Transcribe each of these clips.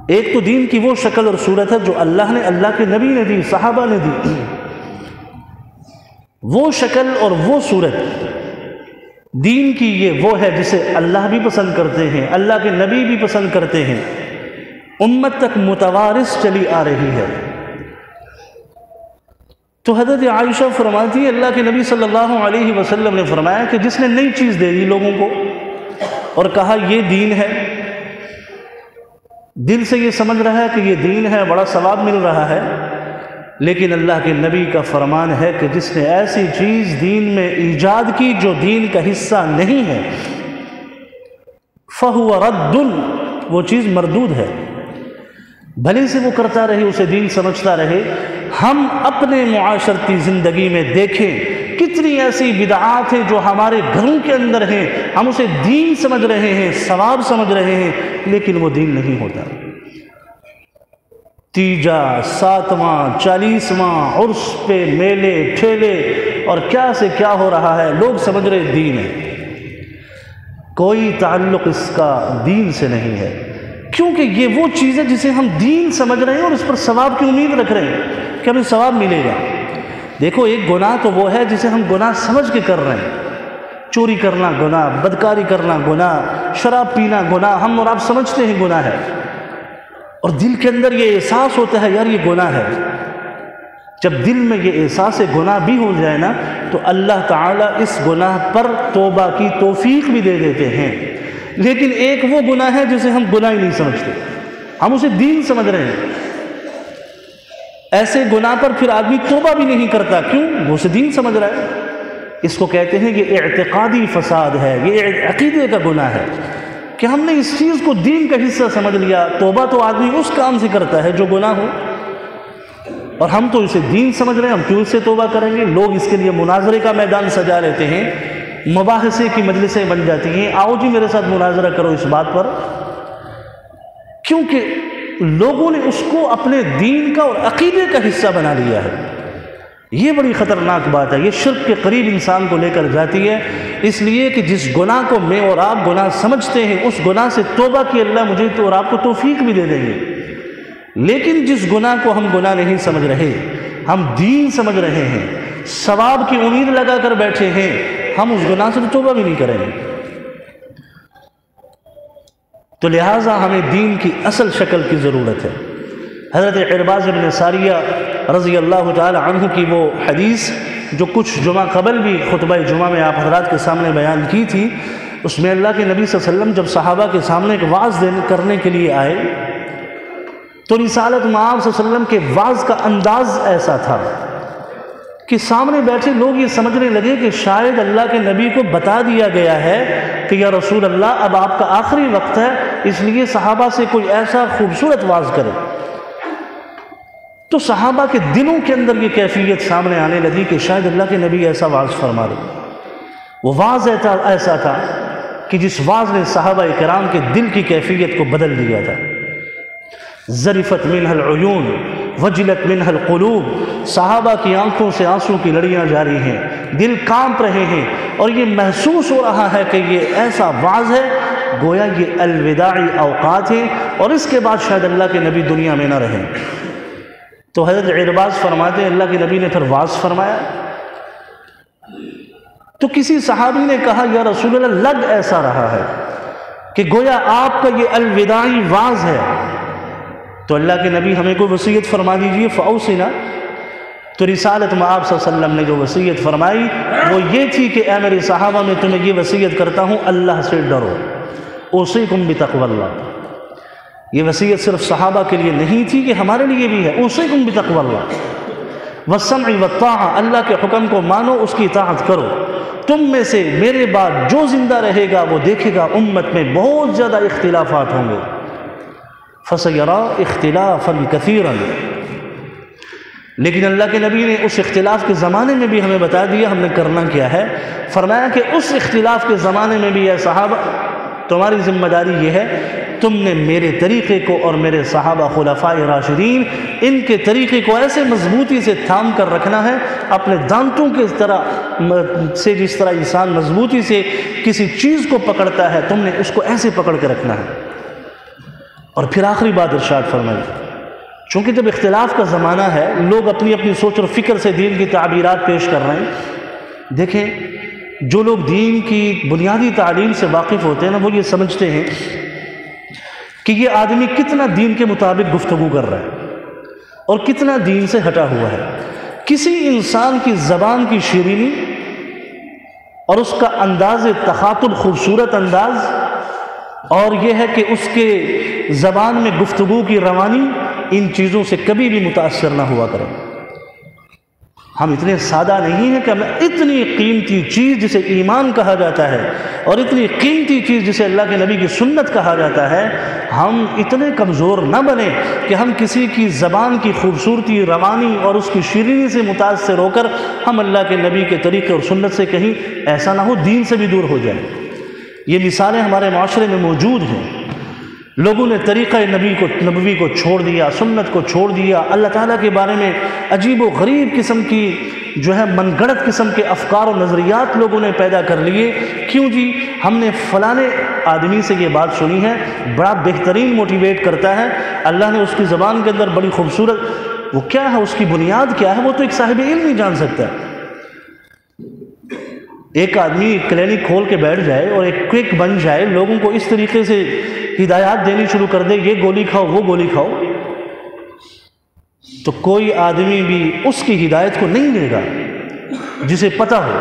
ایک تو دین کی وہ شکل اور صورت ہے جو اللہ نے، اللہ کے نبی نے دی، صحابہ نے دی. وہ شکل اور وہ صورت دین کی یہ وہ ہے جسے اللہ بھی پسند کرتے ہیں، اللہ کے نبی بھی پسند کرتے ہیں، امت تک متوارث چلی آ رہی ہے. تو حضرت عائشہ فرماتی ہے اللہ کے نبی صلی اللہ علیہ وسلم نے فرمایا کہ جس نے نئی چیز دے دی لوگوں کو اور کہا یہ دین ہے، دل سے یہ سمجھ رہا ہے کہ یہ دین ہے، بڑا ثواب مل رہا ہے، لیکن اللہ کے نبی کا فرمان ہے کہ جس نے ایسی چیز دین میں ایجاد کی جو دین کا حصہ نہیں ہے فَهُوَ رَدٌّ، وہ چیز مردود ہے. بھلے سے وہ کرتا رہے، اسے دین سمجھتا رہے. ہم اپنے معاشرتی زندگی میں دیکھیں کتنی ایسی بدعات ہیں جو ہمارے گھروں کے اندر ہیں، ہم اسے دین سمجھ رہے ہیں، ثواب سمجھ رہے ہیں، لیکن وہ دین نہیں ہوتا. تیجا، ساتواں، 40واں عرس پہ میلے ٹھیلے اور کیا سے کیا ہو رہا ہے، لوگ سمجھ رہے دین ہے. کوئی تعلق اس کا دین سے نہیں ہے، کیونکہ یہ وہ چیز ہے جسے ہم دین سمجھ رہے ہیں اور اس پر ثواب کی امید رکھ رہے ہیں کہ ہمیں ثواب ملے گا. دیکھو ایک گناہ تو وہ ہے جسے ہم گناہ سمجھ کے کر رہے ہیں، چوری کرنا گناہ، بدکاری کرنا گناہ، شراب پینا گناہ، ہم اور آپ سمجھتے ہیں گناہ ہے، اور دل کے اندر یہ احساس ہوتا ہے یار یہ گناہ ہے. جب دل میں یہ احساس گناہ بھی ہو جائے نا تو اللہ تعالیٰ اس گناہ پر توبہ کی توفیق بھی دے دیتے ہیں. لیکن ایک وہ گناہ ہے جسے ہم گناہ ہی نہیں سمجھتے، ہم اسے دین سمجھ رہے ہیں. ایسے گناہ پر پھر آدمی توبہ بھی نہیں کرتا، کیوں؟ وہ اسے دین سمجھ رہا ہے. اس کو کہتے ہیں یہ اعتقادی فساد ہے، یہ عقیدے کا گناہ ہے کہ ہم نے اس چیز کو دین کا حصہ سمجھ لیا. توبہ تو آدمی اس کام سے کرتا ہے جو گناہ ہو، اور ہم تو اسے دین سمجھ رہے ہیں، ہم کیوں اس سے توبہ کریں گے؟ لوگ اس کے لیے مناظرے کا میدان سجا لیتے ہیں، مباحثے کی مجلسیں بن جاتی ہیں، آؤ جی میرے ساتھ مناظرہ کرو اس بات پر، کیونکہ لوگوں نے اس کو اپنے دین کا اور عقیدے کا حصہ بنا لیا ہے. یہ بڑی خطرناک بات ہے، یہ شرک کے قریب انسان کو لے کر جاتی ہے. اس لیے کہ جس گناہ کو میں اور آپ گناہ سمجھتے ہیں اس گناہ سے توبہ کی اللہ مجھے تو اور آپ کو توفیق بھی دے دیں گے. لیکن جس گناہ کو ہم گناہ نہیں سمجھ رہے، ہم دین سمجھ رہے ہیں، ثواب کی امید لگا کر بیٹھے ہیں، ہم اس گناہ سے توبہ بھی نہیں کریں گے. تو لہٰذا ہمیں دین کی اصل شکل کی ضرورت ہے. حضرت عرباض بن ساریہ رضی اللہ تعالی عنہ کی وہ حدیث جو کچھ جمعہ قبل بھی خطبہ جمعہ میں آپ حضرات کے سامنے بیان کی تھی، اس میں اللہ کے نبی صلی اللہ علیہ وسلم جب صحابہ کے سامنے ایک واعظ کرنے کے لیے آئے تو رسالت مآب صلی اللہ علیہ وسلم کے واعظ کا انداز ایسا تھا کہ سامنے بیٹھے لوگ یہ سمجھنے لگے کہ شاید اللہ کے نبی کو بتا دیا گیا ہے کہ یا رسول اللہ اب آپ کا آخری وقت ہے، اس لیے صحابہ سے کوئی ایسا خوبصورت واعظ کرے. تو صحابہ کے دلوں کے اندر یہ کیفیت سامنے آنے لگی کہ شاید اللہ کے نبی ایسا واعظ فرما دے. وہ واعظ ایسا تھا کہ جس واعظ نے صحابہ کرام کے دل کی کیفیت کو بدل دیا تھا. ذرفت منها العیون وجلت منها القلوب، صحابہ کی آنکھوں سے آنسو کی لڑیاں جاری ہیں، دل کانپ رہے ہیں، اور یہ محسوس ہو رہا ہے کہ یہ ایسا واعظ ہے گویا یہ الوداعی اوقات ہیں اور اس کے بعد شاید اللہ کے نبی دنیا میں نہ رہیں. تو حضرت عرباض فرماتے ہیں اللہ کے نبی نے پھر واعظ فرمایا تو کسی صحابی نے کہا یا رسول اللہ لگ ایسا رہا ہے کہ گویا آپ کا یہ الوداعی واعظ ہے. تو اللہ کے نبی ہمیں کوئی وصیت فرما دیجئے. فاوصنا، تو رسالت مآب صلی اللہ علیہ وسلم نے جو وصیت فرمائی وہ یہ تھی کہ اے میرے صحابہ میں تمہیں یہ وصیت کرتا ہوں اللہ سے ڈرو. اوصیکم بتقوی اللہ. یہ وصیت صرف صحابہ کے لیے نہیں تھی کہ ہمارے لیے بھی ہے. اوصیکم بتقوی اللہ والسمع والطاعہ، اللہ کے حکم کو مانو، اس کی اطاعت کرو. تم میں سے میرے بعد جو زندہ رہے گا وہ دیکھے گا امت میں بہت زیادہ اختلافات ہوں گے. فَسَيَرَى اخْتِلَافًا كَثِيرًا، لیکن اللہ کے نبی نے اس اختلاف کے زمانے میں بھی ہمیں بتا دیا ہم نے کرنا کیا ہے. فرمایا کہ اس اختلاف کے زمانے میں بھی اے صحابہ تمہاری ذمہ داری یہ ہے تم نے میرے طریقے کو اور میرے صحابہ خلفائے راشدین ان کے طریقے کو ایسے مضبوطی سے تھام کر رکھنا ہے اپنے دانتوں کے طرح سے، جس طرح انسان مضبوطی سے کسی چیز کو پکڑتا ہے تم نے اس کو ایسے پکڑ کے رکھنا ہے. اور پھر آخری بات ارشاد فرمائی، چونکہ جب اختلاف کا زمانہ ہے، لوگ اپنی اپنی سوچ اور فکر سے دین کی تعبیرات پیش کر رہے ہیں۔ دیکھیں، جو لوگ دین کی بنیادی تعلیم سے واقف ہوتے ہیں نا، وہ یہ سمجھتے ہیں کہ یہ آدمی کتنا دین کے مطابق گفتگو کر رہا ہے اور کتنا دین سے ہٹا ہوا ہے۔ کسی انسان کی زبان کی شیرینی اور اس کا انداز تخاطب، خوبصورت انداز، اور یہ ہے کہ اس کے زبان میں گفتگو کی روانی، ان چیزوں سے کبھی بھی متاثر نہ ہوا کریں۔ ہم اتنے سادہ نہیں ہیں کہ ہمیں اتنی قیمتی چیز جسے ایمان کہا جاتا ہے اور اتنی قیمتی چیز جسے اللہ کے نبی کی سنت کہا جاتا ہے، ہم اتنے کمزور نہ بنیں کہ ہم کسی کی زبان کی خوبصورتی، روانی اور اس کی شیرینی سے متاثر ہو کر ہم اللہ کے نبی کے طریقے اور سنت سے کہیں ایسا نہ ہو، دین سے بھی دور ہو جائیں۔ یہ مثالیں ہمارے معاشرے میں موجود ہیں۔ لوگوں نے طریقہ نبوی کو چھوڑ دیا، سنت کو چھوڑ دیا، اللہ تعالیٰ کے بارے میں عجیب و غریب قسم کی من گڑت قسم کے افکار و نظریات لوگوں نے پیدا کر لیے۔ کیوں جی؟ ہم نے فلانے آدمی سے یہ بات سنی ہے، بڑا بہترین موٹیویٹ کرتا ہے، اللہ نے اس کی زبان کے اندر بڑی خوبصورت، وہ کیا ہے، اس کی بنیاد کیا ہے، وہ تو ایک صاحب علم نہیں جان سکتا۔ ایک آدمی کلینک کھول کے بیٹھ جائے اور ایک کوئک بن جائے، لوگوں کو اس طریقے سے ہدایات دینی شروع کر دے، یہ گولی کھاؤ، وہ گولی کھاؤ، تو کوئی آدمی بھی اس کی ہدایت کو نہیں لے گا جسے پتہ ہو،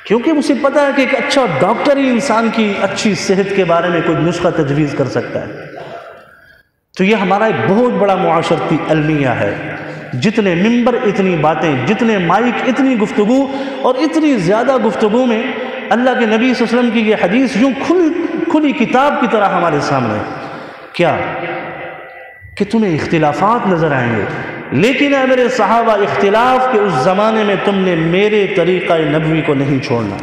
کیونکہ اسے پتہ ہے کہ ایک اچھا ڈاکٹر ہی انسان کی اچھی صحت کے بارے میں کوئی نسخہ تجویز کر سکتا ہے۔ تو یہ ہمارا ایک بہت بڑا معاشرتی المیہ ہے۔ جتنے ممبر اتنی باتیں، جتنے مائک اتنی گفتگو، اور اتنی زیادہ گفتگو میں اللہ کے نبی صلی اللہ علیہ وسلم کی یہ حدیث یوں کھلی کتاب کی طرح ہمارے سامنے، کیا کہ تمہیں اختلافات نظر آئیں گے، لیکن اے میرے صحابہ، اختلاف کے اس زمانے میں تم نے میرے طریقہ نبوی کو نہیں چھوڑنا،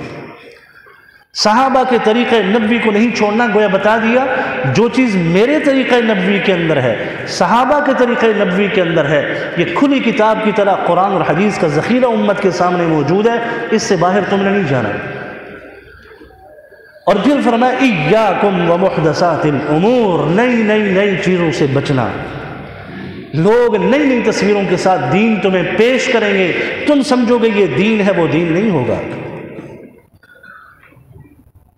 صحابہ کے طریقہ نبوی کو نہیں چھوڑنا۔ گویا بتا دیا، جو چیز میرے طریقہ نبوی کے اندر ہے، صحابہ کے طریقہ نبوی کے اندر ہے، یہ کھلی کتاب کی طرح قرآن اور حدیث کا ذخیرہ امت کے سامنے موجود ہے، اس سے باہر تم نے نہیں جانا۔ اور پھر فرمایا ایاکم ومحدثات الامور، نئی چیزوں سے بچنا۔ لوگ نئی تصویروں کے ساتھ دین تمہیں پیش کریں گے، تم سمجھو گے یہ دین ہے، وہ دین نہیں ہوگا۔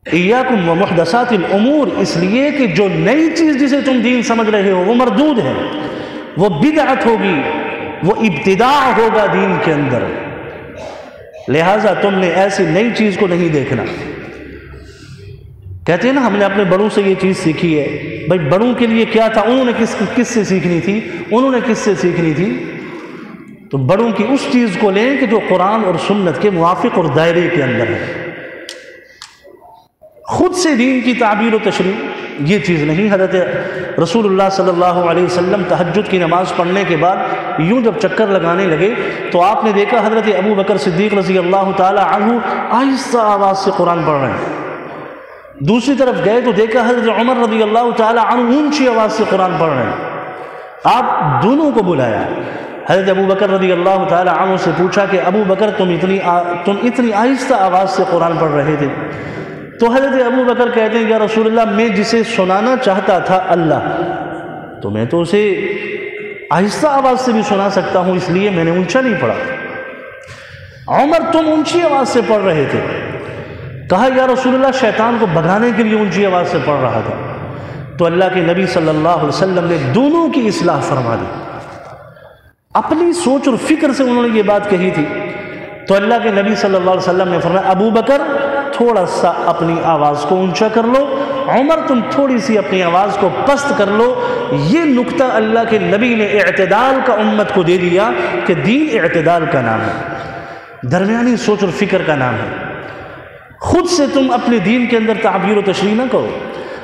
ایاکم ومحدثات الامور، اس لیے کہ جو نئی چیز جسے تم دین سمجھ رہے ہو وہ مردود ہے، وہ بدعت ہوگی، وہ ابتداع ہوگا دین کے اندر، لہٰذا تم نے ایسی نئی چیز کو نہیں دیکھنا۔ کہتے ہیں نا، ہم نے اپنے بڑوں سے یہ چیز سیکھی ہے، بھائی بڑوں کے لیے کیا تھا، انہوں نے کس سے سیکھنی تھی، انہوں نے کس سے سیکھنی تھی، تو بڑوں کی اس چیز کو لیں کہ جو قرآن اور سنت کے موافق اور دائرے کے اندر ہے۔ خود سے دین کی تعبیر و تشریح یہ چیز نہیں۔ حضرت رسول اللہ صلی اللہ علیہ وسلم تہجد کی نماز پڑھنے کے بعد یوں جب چکر لگانے لگے تو آپ نے دیکھا حضرت ابو بکر صدیق رضی اللہ تعالی عنہ آہستہ آواز سے قرآن پڑھ رہے ہیں، دوسری طرف گئے تو دیکھا حضرت عمر رضی اللہ تعالی عنہ اونچی آواز سے قرآن پڑھ رہے ہیں۔ آپ دونوں کو بلایا، حضرت ابو بکر رضی اللہ تعالی عنہ سے پوچھا کہ ابو بکر تم اتنی آہستہ آواز سے قرآن پڑھ رہے تھے؟ تو حضرت ابو بکر کہتے ہیں یا رسول اللہ، میں جسے سنانا چاہتا تھا اللہ، تو میں تو اسے آہستہ آواز سے بھی سنا سکتا ہوں، اس لیے میں نے اونچا نہیں پڑھا۔ عمر تم اونچی آواز سے پڑھ رہے تھے، کہا یا رسول اللہ شیطان کو بھگانے کے لیے اونچی آواز سے پڑھ رہا تھا۔ تو اللہ کے نبی صلی اللہ علیہ وسلم نے دونوں کی اصلاح فرما دی، اپنی سوچ اور فکر سے انہوں نے یہ بات کہی تھی۔ تو اللہ کے نبی صلی اللہ علیہ وسلم نے فرمایا ابو بکر تھوڑا سا اپنی آواز کو اونچا کر لو، عمر تم تھوڑی سی اپنی آواز کو پست کر لو۔ یہ نکتہ اللہ کے نبی نے اعتدال کا امت کو دے دیا کہ دین اعتدال کا نام ہے، درمیانی سوچ اور فکر کا نام ہے۔ خود سے تم اپنے دین کے اندر تعبیر و تشریح نہ کرو۔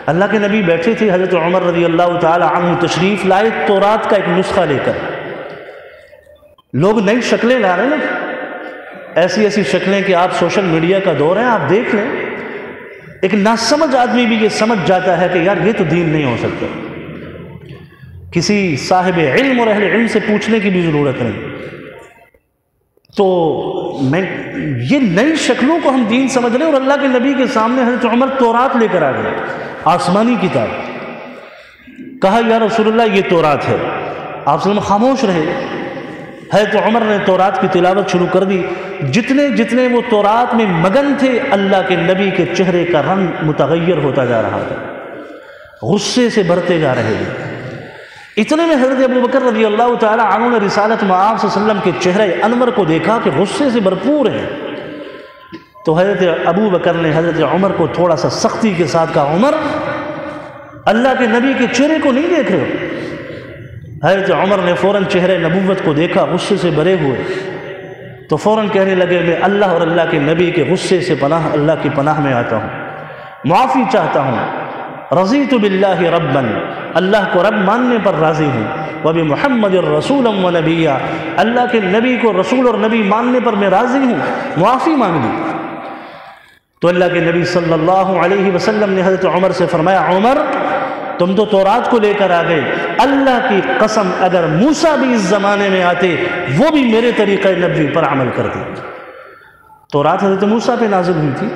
اللہ کے نبی بیٹھے تھے، حضرت عمر رضی اللہ تعالی عنہ تشریف لائے تورات کا ایک نسخہ لے کر۔ لوگ نئی شکلیں لا رہے ہیں نا، ایسی شکلیں کہ آپ سوشل میڈیا کا دور ہے، آپ دیکھ لیں، ایک ناسمجھ آدمی بھی یہ سمجھ جاتا ہے کہ یار یہ تو دین نہیں ہو سکتا، کسی صاحب علم اور اہل علم سے پوچھنے کی بھی ضرورت نہیں۔ تو یہ نئی شکلوں کو ہم دین سمجھ رہے ہیں، اور اللہ کے نبی کے سامنے حضرت عمر تورات لے کر آ گئے، آسمانی کتاب۔ کہا یا رسول اللہ یہ تورات ہے۔ آپ صلی اللہ علیہ وسلم خاموش رہے۔ حضرت عمر نے تورات کی تلاوت شروع کر دی۔ جتنے جتنے وہ تورات میں مگن تھے، اللہ کے نبی کے چہرے کا رنگ متغیر ہوتا جا رہا تھا، غصے سے بھرتے جا رہے ہیں۔ اتنے میں حضرت ابو بکر رضی اللہ تعالی عنہ نے رسالت مآب صلی اللہ علیہ وسلم کے چہرے انور کو دیکھا کہ غصے سے بھرپور ہے، تو حضرت ابو بکر نے حضرت عمر کو تھوڑا سا سختی کے ساتھ کہا، عمر اللہ کے نبی کے چہرے کو نہیں دیکھ رہے ہو؟ حضرت عمر نے فوراً چہرے نبوت کو دیکھا، غصے سے بھرے ہوئے، تو فوراً کہنے لگے میں اللہ اور اللہ کے نبی کے غصے سے اللہ کی پناہ میں آتا ہوں، معافی چاہتا ہوں۔ رضیت باللہ ربا، اللہ کو رب ماننے پر راضی ہوں، وبمحمد رسولا ونبیا، اللہ کے نبی کو رسول اور نبی ماننے پر میں راضی ہوں، معافی مانگ لی۔ تو اللہ کے نبی صلی اللہ علیہ وسلم نے حضرت عمر سے فرمایا، عمر تم تو تورات کو لے کر آ گئے، اللہ کی قسم اگر موسیٰ بھی اس زمانے میں آتے وہ بھی میرے طریقہ نبوی پر عمل کرتے۔ تورات حضرت موسیٰ پہ نازل ہوئی تھی،